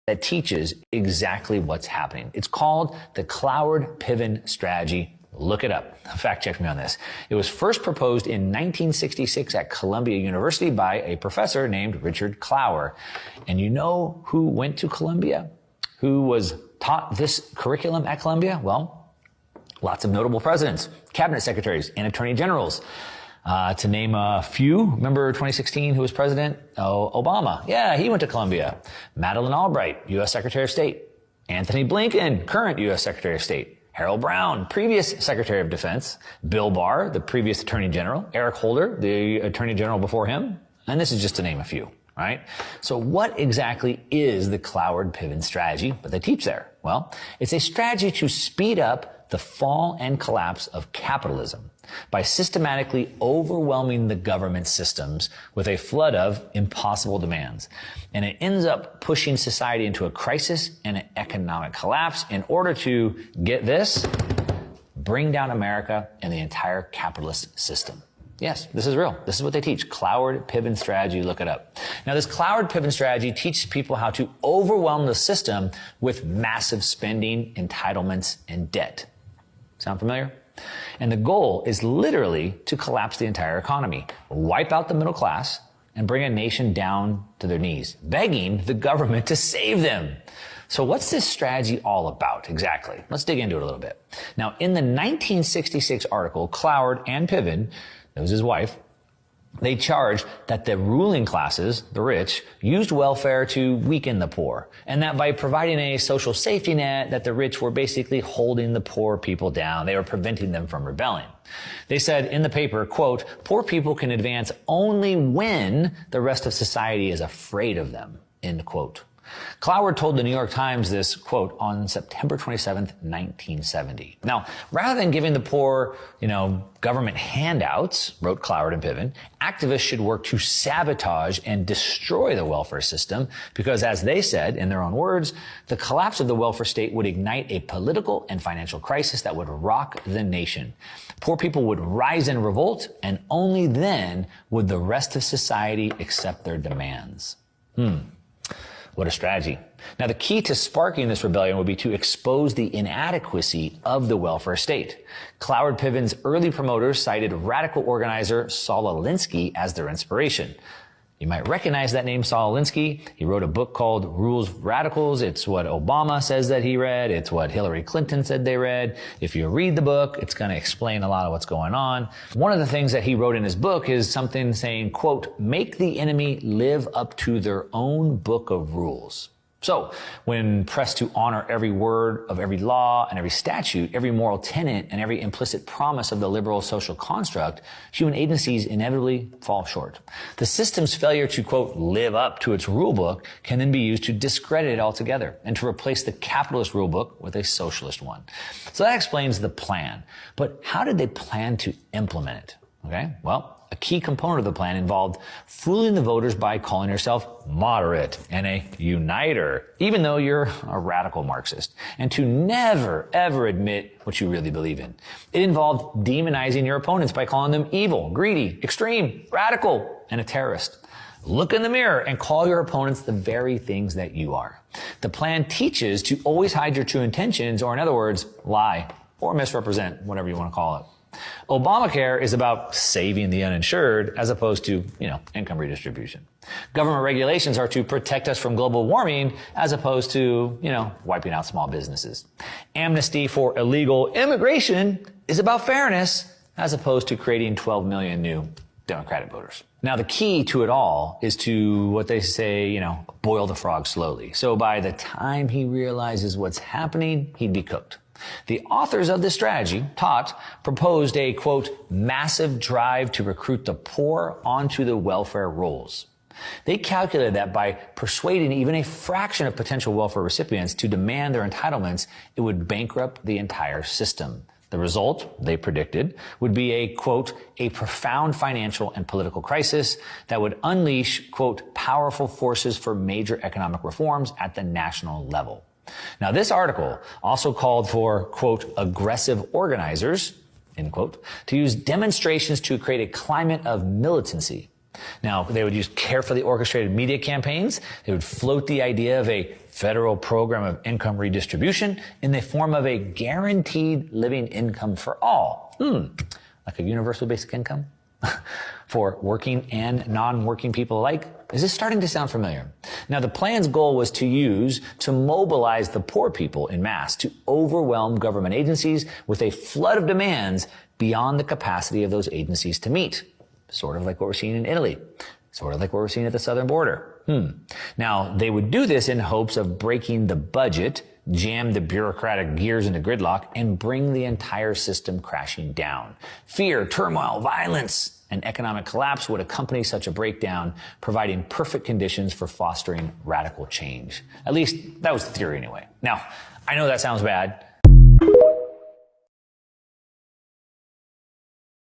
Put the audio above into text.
that teaches exactly what's happening. It's called the Cloward-Piven strategy. Look it up. Fact check me on this. It was first proposed in 1966 at Columbia University by a professor named Richard Cloward. And you know who went to Columbia? Who was taught this curriculum at Columbia? Well, lots of notable presidents, cabinet secretaries, and attorney generals. To name a few, remember 2016 who was president? Oh, Obama. Yeah, he went to Columbia. Madeleine Albright, U.S. Secretary of State. Anthony Blinken, current U.S. Secretary of State. Harold Brown, previous Secretary of Defense. Bill Barr, the previous Attorney General. Eric Holder, the Attorney General before him. And this is just to name a few, right? So what exactly is the Cloward-Piven strategy that they teach there? Well, it's a strategy to speed up the fall and collapse of capitalism by systematically overwhelming the government systems with a flood of impossible demands. And it ends up pushing society into a crisis and an economic collapse in order to, get this, bring down America and the entire capitalist system. Yes, this is real. This is what they teach. Cloward-Piven strategy. Look it up. Now, this Cloward-Piven strategy teaches people how to overwhelm the system with massive spending, entitlements, and debt. Sound familiar? And the goal is literally to collapse the entire economy, wipe out the middle class, and bring a nation down to their knees, begging the government to save them. So what's this strategy all about exactly? Let's dig into it a little bit. Now, in the 1966 article, Cloward and Piven, that was his wife, they charged that the ruling classes, the rich, used welfare to weaken the poor, and that by providing a social safety net, that the rich were basically holding the poor people down. They were preventing them from rebelling. They said in the paper, quote, "Poor people can advance only when the rest of society is afraid of them," end quote. Cloward told the New York Times this, quote, on September 27th, 1970. Now, rather than giving the poor, government handouts, wrote Cloward and Piven, activists should work to sabotage and destroy the welfare system because, as they said in their own words, the collapse of the welfare state would ignite a political and financial crisis that would rock the nation. Poor people would rise in revolt, and only then would the rest of society accept their demands. What a strategy. Now, the key to sparking this rebellion would be to expose the inadequacy of the welfare state. Cloward-Piven's early promoters cited radical organizer Saul Alinsky as their inspiration. You might recognize that name, Saul Alinsky. He wrote a book called Rules of Radicals. It's what Obama says that he read. It's what Hillary Clinton said they read. If you read the book, it's going to explain a lot of what's going on. One of the things that he wrote in his book is something saying, quote, "Make the enemy live up to their own book of rules." So, when pressed to honor every word of every law and every statute, every moral tenet, and every implicit promise of the liberal social construct, human agencies inevitably fall short. The system's failure to, quote, live up to its rule book can then be used to discredit it altogether and to replace the capitalist rule book with a socialist one. So that explains the plan. But how did they plan to implement it? Okay, well, a key component of the plan involved fooling the voters by calling yourself moderate and a uniter, even though you're a radical Marxist, and to never, ever admit what you really believe in. It involved demonizing your opponents by calling them evil, greedy, extreme, radical, and a terrorist. Look in the mirror and call your opponents the very things that you are. The plan teaches to always hide your true intentions, or in other words, lie or misrepresent, whatever you want to call it. Obamacare is about saving the uninsured as opposed to, income redistribution. Government regulations are to protect us from global warming as opposed to, wiping out small businesses. Amnesty for illegal immigration is about fairness as opposed to creating 12 million new Democratic voters. Now, the key to it all is to, what they say, boil the frog slowly. So by the time he realizes what's happening, he'd be cooked. The authors of this strategy, proposed a, quote, massive drive to recruit the poor onto the welfare rolls. They calculated that by persuading even a fraction of potential welfare recipients to demand their entitlements, it would bankrupt the entire system. The result, they predicted, would be a, quote, a profound financial and political crisis that would unleash, quote, powerful forces for major economic reforms at the national level. Now, this article also called for, quote, aggressive organizers, end quote, to use demonstrations to create a climate of militancy. Now, they would use carefully orchestrated media campaigns. They would float the idea of a federal program of income redistribution in the form of a guaranteed living income for all. Like a universal basic income for working and non-working people alike. Is this starting to sound familiar? Now, the plan's goal was to mobilize the poor people en masse to overwhelm government agencies with a flood of demands beyond the capacity of those agencies to meet. Sort of like what we're seeing in Italy. Sort of like what we're seeing at the southern border. Now, they would do this in hopes of breaking the budget, jam the bureaucratic gears into gridlock, and bring the entire system crashing down. Fear, turmoil, violence, and economic collapse would accompany such a breakdown, providing perfect conditions for fostering radical change. At least, that was the theory anyway. Now, I know that sounds bad.